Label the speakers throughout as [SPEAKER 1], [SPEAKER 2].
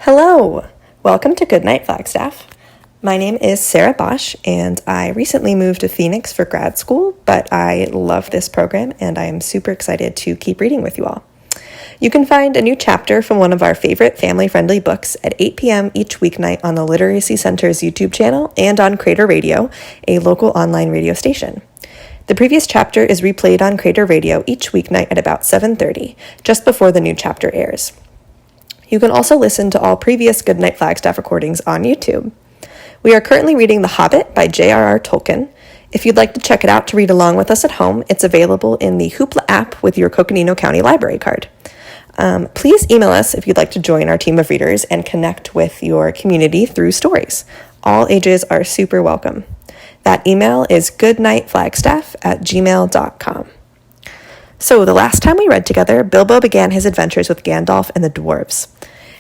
[SPEAKER 1] Hello! Welcome to Goodnight Flagstaff. My name is Sarah Bosch, and I recently moved to Phoenix for grad school, but I love this program, and I am super excited to keep reading with you all. You can find a new chapter from one of our favorite family-friendly books at 8 p.m. each weeknight on the Literacy Center's YouTube channel and on Crater Radio, a local online radio station. The previous chapter is replayed on Crater Radio each weeknight at about 7:30, just before the new chapter airs. You can also listen to all previous Goodnight Flagstaff recordings on YouTube. We are currently reading The Hobbit by J.R.R. Tolkien. If you'd like to check it out to read along with us at home, it's available in the Hoopla app with your Coconino County Library card. Please email us if you'd like to join our team of readers and connect with your community through stories. All ages are super welcome. That email is goodnightflagstaff@gmail.com. So the last time we read together, Bilbo began his adventures with Gandalf and the dwarves.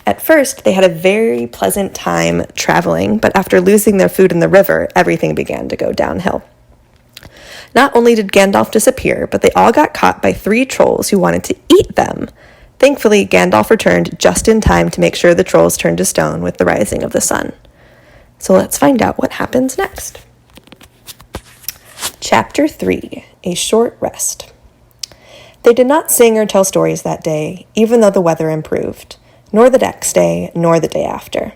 [SPEAKER 1] At first, they had a very pleasant time traveling, but after losing their food in the river, everything began to go downhill. Not only did Gandalf disappear, but they all got caught by 3 trolls who wanted to eat them. Thankfully, Gandalf returned just in time to make sure the trolls turned to stone with the rising of the sun. So let's find out what happens next. Chapter 3, A Short Rest. They did not sing or tell stories that day, even though the weather improved, nor the next day, nor the day after.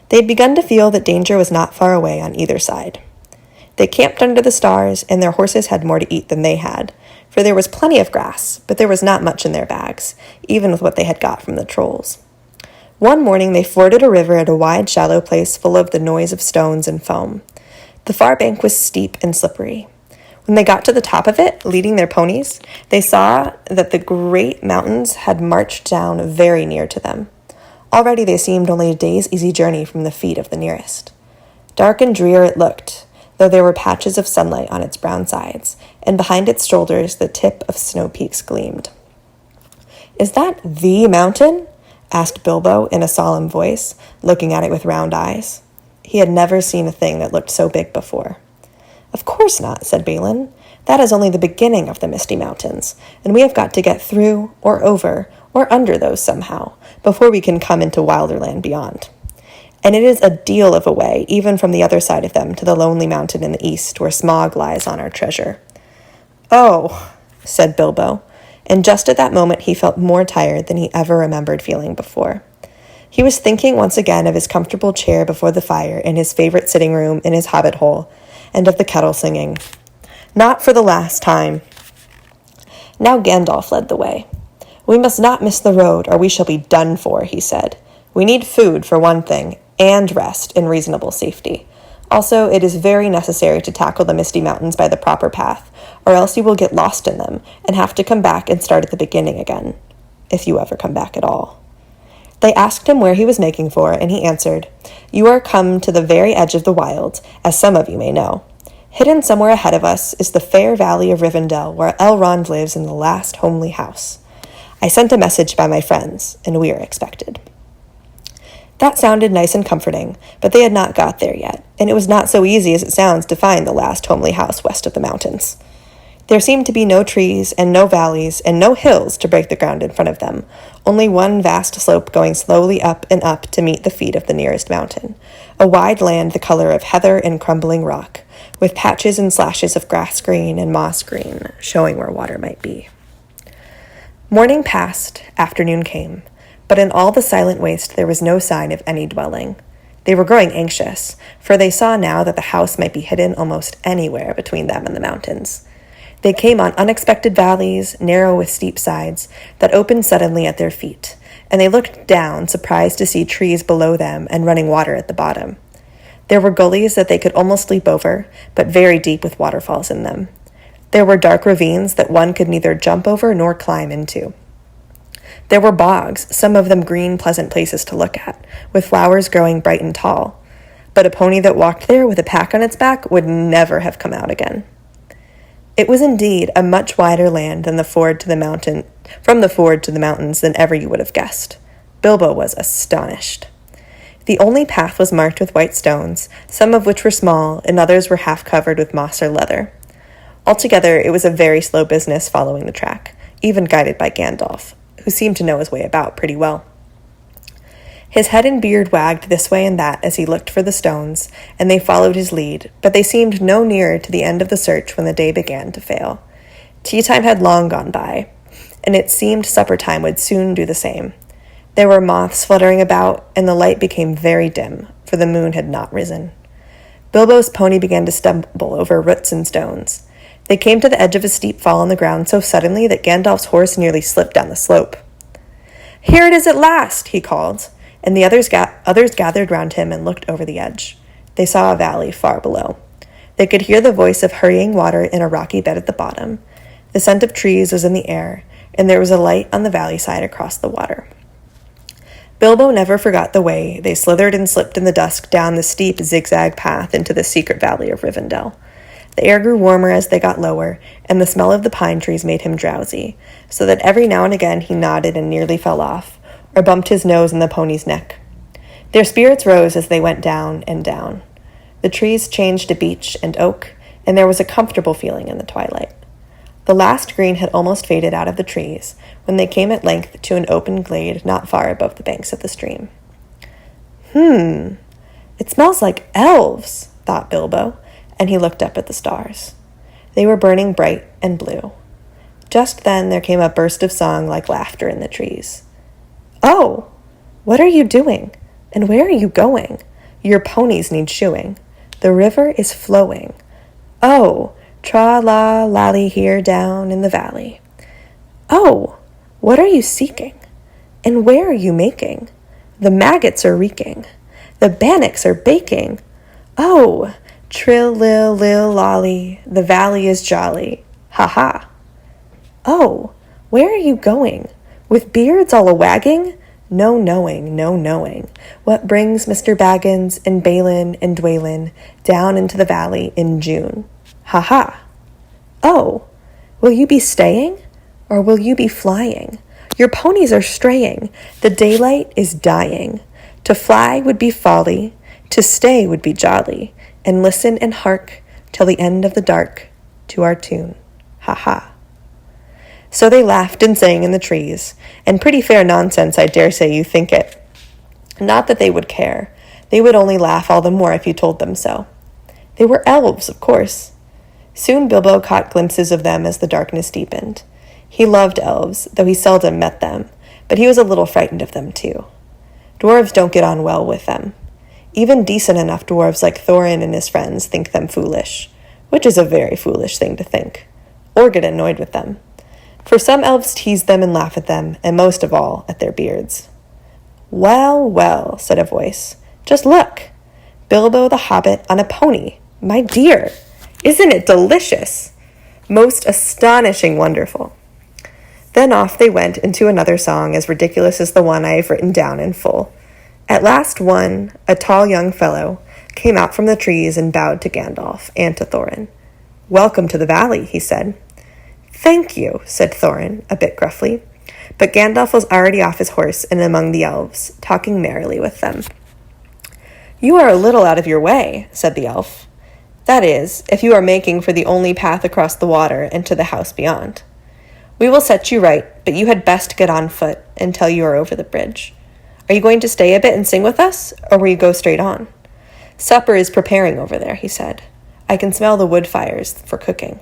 [SPEAKER 1] They had begun to feel that danger was not far away on either side. They camped under the stars, and their horses had more to eat than they had, for there was plenty of grass, but there was not much in their bags, even with what they had got from the trolls. One morning they forded a river at a wide, shallow place full of the noise of stones and foam. The far bank was steep and slippery. When they got to the top of it, leading their ponies, they saw that the great mountains had marched down very near to them. Already they seemed only a day's easy journey from the feet of the nearest. Dark and drear it looked, though there were patches of sunlight on its brown sides, and behind its shoulders the tip of snow peaks gleamed. "Is that the mountain?" asked Bilbo in a solemn voice, looking at it with round eyes. He had never seen a thing that looked so big before. "Of course not," said Balin. "That is only the beginning of the Misty Mountains, and we have got to get through, or over, or under those somehow, before we can come into wilder land beyond. And it is a deal of a way, even from the other side of them, to the lonely mountain in the east, where Smaug lies on our treasure." "Oh," said Bilbo, and just at that moment he felt more tired than he ever remembered feeling before. He was thinking once again of his comfortable chair before the fire in his favorite sitting room in his hobbit hole, and of the kettle singing. Not for the last time. Now Gandalf led the way. "We must not miss the road, or we shall be done for," he said. "We need food, for one thing, and rest in reasonable safety. Also, it is very necessary to tackle the Misty Mountains by the proper path, or else you will get lost in them, and have to come back and start at the beginning again. If you ever come back at all." They asked him where he was making for, and he answered, "You are come to the very edge of the wild, as some of you may know. Hidden somewhere ahead of us is the fair valley of Rivendell, where Elrond lives in the last homely house. I sent a message by my friends, and we are expected." That sounded nice and comforting, but they had not got there yet, and it was not so easy as it sounds to find the last homely house west of the mountains. There seemed to be no trees and no valleys and no hills to break the ground in front of them, only one vast slope going slowly up and up to meet the feet of the nearest mountain, a wide land the color of heather and crumbling rock, with patches and slashes of grass green and moss green showing where water might be. Morning passed, afternoon came, but in all the silent waste there was no sign of any dwelling. They were growing anxious, for they saw now that the house might be hidden almost anywhere between them and the mountains. They came on unexpected valleys, narrow with steep sides, that opened suddenly at their feet, and they looked down, surprised to see trees below them and running water at the bottom. There were gullies that they could almost leap over, but very deep with waterfalls in them. There were dark ravines that one could neither jump over nor climb into. There were bogs, some of them green, pleasant places to look at, with flowers growing bright and tall, but a pony that walked there with a pack on its back would never have come out again. It was indeed a much wider land than from the ford to the mountains than ever you would have guessed. Bilbo was astonished. The only path was marked with white stones, some of which were small, and others were half covered with moss or leather. Altogether, it was a very slow business following the track, even guided by Gandalf, who seemed to know his way about pretty well. His head and beard wagged this way and that as he looked for the stones, and they followed his lead, but they seemed no nearer to the end of the search when the day began to fail. Tea time had long gone by, and it seemed supper time would soon do the same. There were moths fluttering about, and the light became very dim, for the moon had not risen. Bilbo's pony began to stumble over roots and stones. They came to the edge of a steep fall on the ground so suddenly that Gandalf's horse nearly slipped down the slope. "Here it is at last," he called, and the others gathered round him and looked over the edge. They saw a valley far below. They could hear the voice of hurrying water in a rocky bed at the bottom. The scent of trees was in the air, and there was a light on the valley side across the water. Bilbo never forgot the way they slithered and slipped in the dusk down the steep zigzag path into the secret valley of Rivendell. The air grew warmer as they got lower, and the smell of the pine trees made him drowsy, so that every now and again he nodded and nearly fell off, or bumped his nose in the pony's neck. Their spirits rose as they went down and down. The trees changed to beech and oak, and there was a comfortable feeling in the twilight. The last green had almost faded out of the trees when they came at length to an open glade not far above the banks of the stream. It smells like elves, thought Bilbo, and he looked up at the stars. They were burning bright and blue. Just then there came a burst of song like laughter in the trees. "Oh, what are you doing? And where are you going? Your ponies need shoeing. The river is flowing. Oh, tra-la-lally here down in the valley. Oh, what are you seeking? And where are you making? The maggots are reeking. The bannocks are baking. Oh, trill-lil-lil-lolly, the valley is jolly. Ha-ha. Oh, where are you going? With beards all a-wagging? No knowing, no knowing, what brings Mr. Baggins and Balin and Dwalin down into the valley in June. Ha-ha. Oh, will you be staying, or will you be flying? Your ponies are straying. The daylight is dying. To fly would be folly, to stay would be jolly, and listen and hark till the end of the dark to our tune. Ha-ha. So they laughed and sang in the trees, and pretty fair nonsense, I dare say you think it. Not that they would care. They would only laugh all the more if you told them so. They were elves, of course. Soon Bilbo caught glimpses of them as the darkness deepened. He loved elves, though he seldom met them, but he was a little frightened of them too. Dwarves don't get on well with them. Even decent enough dwarves like Thorin and his friends think them foolish, which is a very foolish thing to think, or get annoyed with them. For some elves tease them and laugh at them, and most of all, at their beards. "Well, well," said a voice. "Just look! Bilbo the Hobbit on a pony. My dear! Isn't it delicious? Most astonishing wonderful." Then off they went into another song as ridiculous as the one I have written down in full. At last one, a tall young fellow, came out from the trees and bowed to Gandalf and to Thorin. "Welcome to the valley," he said. "Thank you," said Thorin, a bit gruffly, but Gandalf was already off his horse and among the elves, talking merrily with them. "You are a little out of your way," said the elf. "That is, if you are making for the only path across the water and to the house beyond. We will set you right, but you had best get on foot until you are over the bridge. Are you going to stay a bit and sing with us, or will you go straight on? Supper is preparing over there," he said. "I can smell the wood fires for cooking."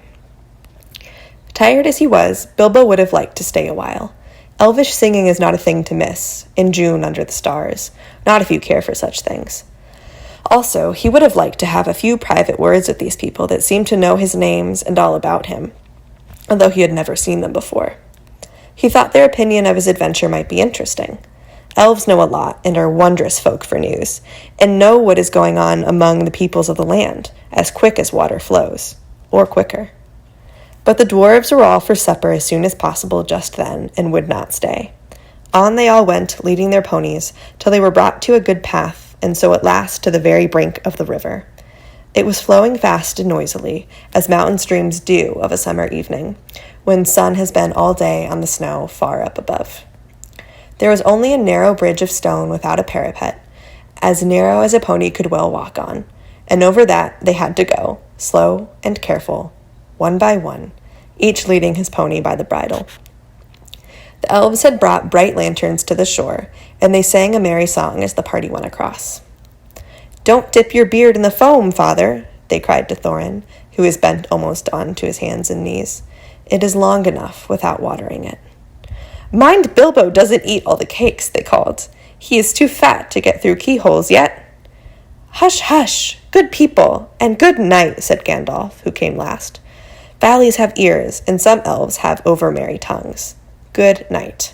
[SPEAKER 1] Tired as he was, Bilbo would have liked to stay a while. Elvish singing is not a thing to miss, in June under the stars, not if you care for such things. Also, he would have liked to have a few private words with these people that seemed to know his names and all about him, although he had never seen them before. He thought their opinion of his adventure might be interesting. Elves know a lot and are wondrous folk for news, and know what is going on among the peoples of the land, as quick as water flows, or quicker. But the dwarves were all for supper as soon as possible just then, and would not stay. On they all went, leading their ponies, till they were brought to a good path, and so at last to the very brink of the river. It was flowing fast and noisily, as mountain streams do of a summer evening, when sun has been all day on the snow far up above. There was only a narrow bridge of stone without a parapet, as narrow as a pony could well walk on, and over that they had to go, slow and careful, one by one, each leading his pony by the bridle. The elves had brought bright lanterns to the shore, and they sang a merry song as the party went across. "Don't dip your beard in the foam, father," they cried to Thorin, who was bent almost onto his hands and knees. "It is long enough without watering it." "Mind Bilbo doesn't eat all the cakes," they called. "He is too fat to get through keyholes yet." "Hush, hush, good people, and good night," said Gandalf, who came last. "Valleys have ears, and some elves have over-merry tongues. Good night."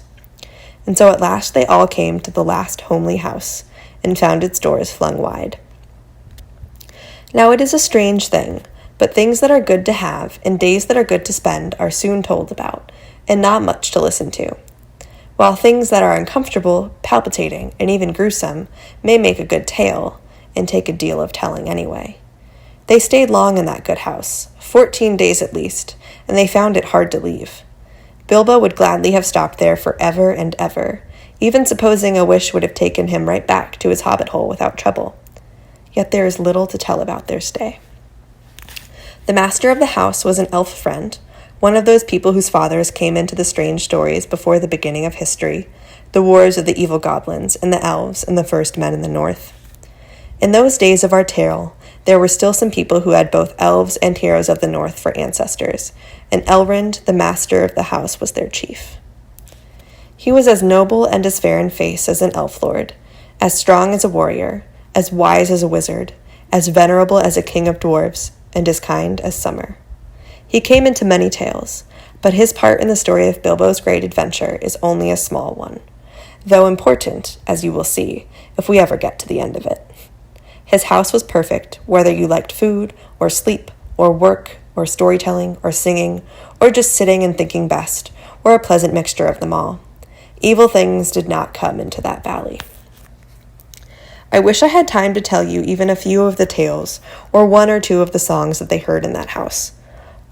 [SPEAKER 1] And so at last they all came to the last homely house, and found its doors flung wide. Now it is a strange thing, but things that are good to have and days that are good to spend are soon told about, and not much to listen to. While things that are uncomfortable, palpitating, and even gruesome may make a good tale, and take a deal of telling anyway. They stayed long in that good house, 14 days at least, and they found it hard to leave. Bilbo would gladly have stopped there forever and ever, even supposing a wish would have taken him right back to his hobbit hole without trouble. Yet there is little to tell about their stay. The master of the house was an elf friend, one of those people whose fathers came into the strange stories before the beginning of history, the wars of the evil goblins and the elves and the first men in the north. In those days of our tale, there were still some people who had both elves and heroes of the north for ancestors, and Elrond, the master of the house, was their chief. He was as noble and as fair in face as an elf lord, as strong as a warrior, as wise as a wizard, as venerable as a king of dwarves, and as kind as summer. He came into many tales, but his part in the story of Bilbo's great adventure is only a small one, though important, as you will see, if we ever get to the end of it. His house was perfect, whether you liked food, or sleep, or work, or storytelling, or singing, or just sitting and thinking best, or a pleasant mixture of them all. Evil things did not come into that valley. I wish I had time to tell you even a few of the tales, or one or two of the songs that they heard in that house.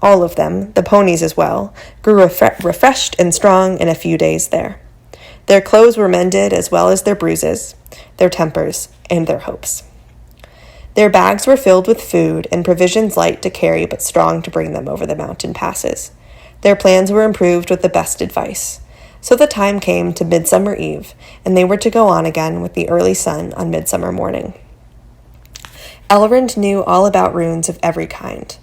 [SPEAKER 1] All of them, the ponies as well, grew refreshed and strong in a few days there. Their clothes were mended as well as their bruises, their tempers, and their hopes. Their bags were filled with food and provisions light to carry but strong to bring them over the mountain passes. Their plans were improved with the best advice. So the time came to Midsummer Eve, and they were to go on again with the early sun on midsummer morning. Elrond knew all about runes of every kind.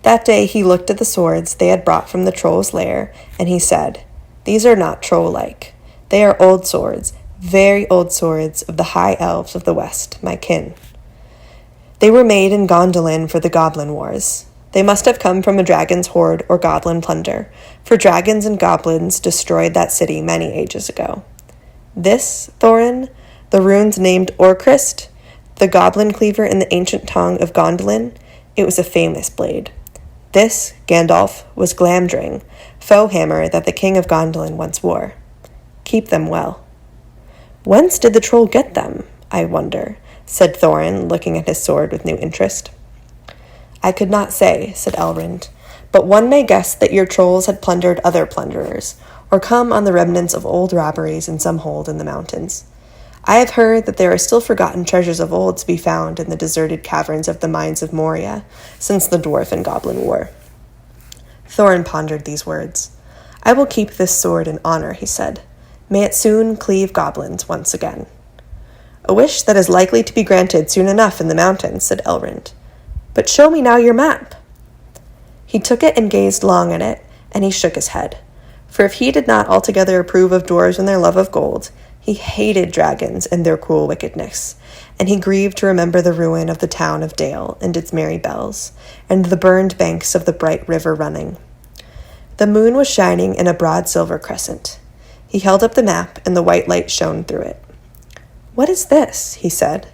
[SPEAKER 1] That day he looked at the swords they had brought from the troll's lair, and he said, "These are not troll-like. They are old swords, very old swords of the high elves of the west, my kin. They were made in Gondolin for the Goblin Wars. They must have come from a dragon's horde or goblin plunder, for dragons and goblins destroyed that city many ages ago. This, Thorin, the runes named Orcrist, the goblin cleaver in the ancient tongue of Gondolin, it was a famous blade. This, Gandalf, was Glamdring, foe hammer that the king of Gondolin once wore. Keep them well." "Whence did the troll get them, I wonder?" said Thorin, looking at his sword with new interest. "I could not say," said Elrond, "but one may guess that your trolls had plundered other plunderers, or come on the remnants of old robberies in some hold in the mountains. I have heard that there are still forgotten treasures of old to be found in the deserted caverns of the mines of Moria, since the dwarf and goblin war." Thorin pondered these words. "I will keep this sword in honor," he said. "May it soon cleave goblins once again." "A wish that is likely to be granted soon enough in the mountains," said Elrond. "But show me now your map." He took it and gazed long at it, and he shook his head. For if he did not altogether approve of dwarves and their love of gold, he hated dragons and their cruel wickedness, and he grieved to remember the ruin of the town of Dale and its merry bells, and the burned banks of the bright river running. The moon was shining in a broad silver crescent. He held up the map, and the white light shone through it. "What is this?" he said.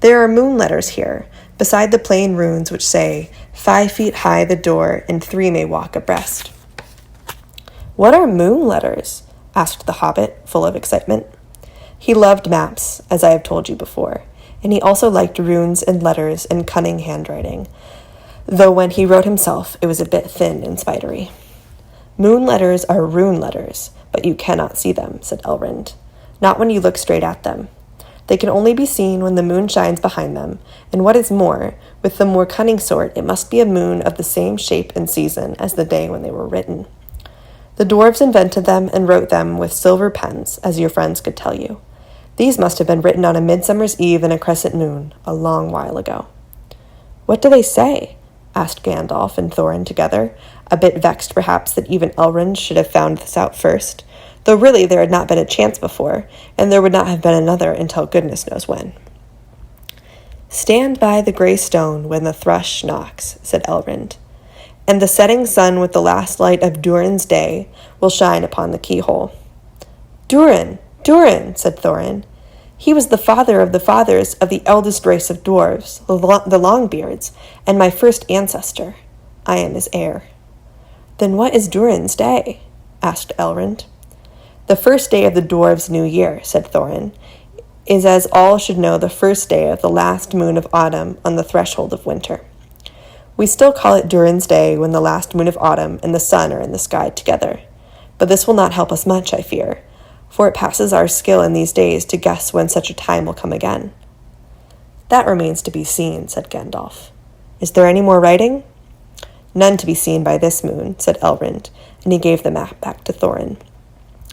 [SPEAKER 1] "There are moon letters here, beside the plain runes which say, 5 feet high the door, and 3 may walk abreast." "What are moon letters?" asked the hobbit, full of excitement. He loved maps, as I have told you before, and he also liked runes and letters and cunning handwriting, though when he wrote himself it was a bit thin and spidery. "Moon letters are rune letters, but you cannot see them," said Elrond. "Not when you look straight at them. They can only be seen when the moon shines behind them, and what is more, with the more cunning sort, it must be a moon of the same shape and season as the day when they were written. The dwarves invented them and wrote them with silver pens, as your friends could tell you. These must have been written on a midsummer's eve and a crescent moon, a long while ago." "What do they say?" asked Gandalf and Thorin together, a bit vexed perhaps that even Elrond should have found this out first, though really there had not been a chance before, and there would not have been another until goodness knows when. "Stand by the grey stone when the thrush knocks," said Elrond, "and the setting sun with the last light of Durin's day will shine upon the keyhole." "Durin! Durin!" said Thorin. "He was the father of the fathers of the eldest race of dwarves, the Longbeards, and my first ancestor. I am his heir." "Then what is Durin's day?" asked Elrond. "The first day of the dwarves' new year," said Thorin, "is as all should know the first day of the last moon of autumn on the threshold of winter. We still call it Durin's day when the last moon of autumn and the sun are in the sky together. But this will not help us much, I fear, for it passes our skill in these days to guess when such a time will come again." "That remains to be seen," said Gandalf. "Is there any more writing?" "None to be seen by this moon," said Elrond, and he gave the map back to Thorin.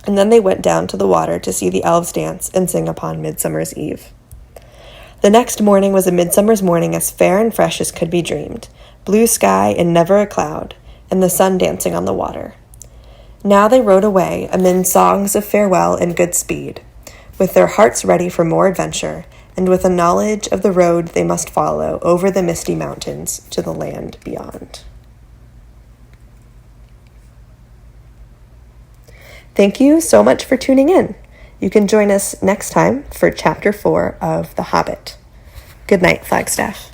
[SPEAKER 1] And then they went down to the water to see the elves dance and sing upon Midsummer's Eve. The next morning was a midsummer's morning as fair and fresh as could be dreamed, blue sky and never a cloud, and the sun dancing on the water. Now they rode away amid songs of farewell and good speed, with their hearts ready for more adventure, and with a knowledge of the road they must follow over the misty mountains to the land beyond. Thank you so much for tuning in. You can join us next time for Chapter 4 of The Hobbit. Good night, Flagstaff.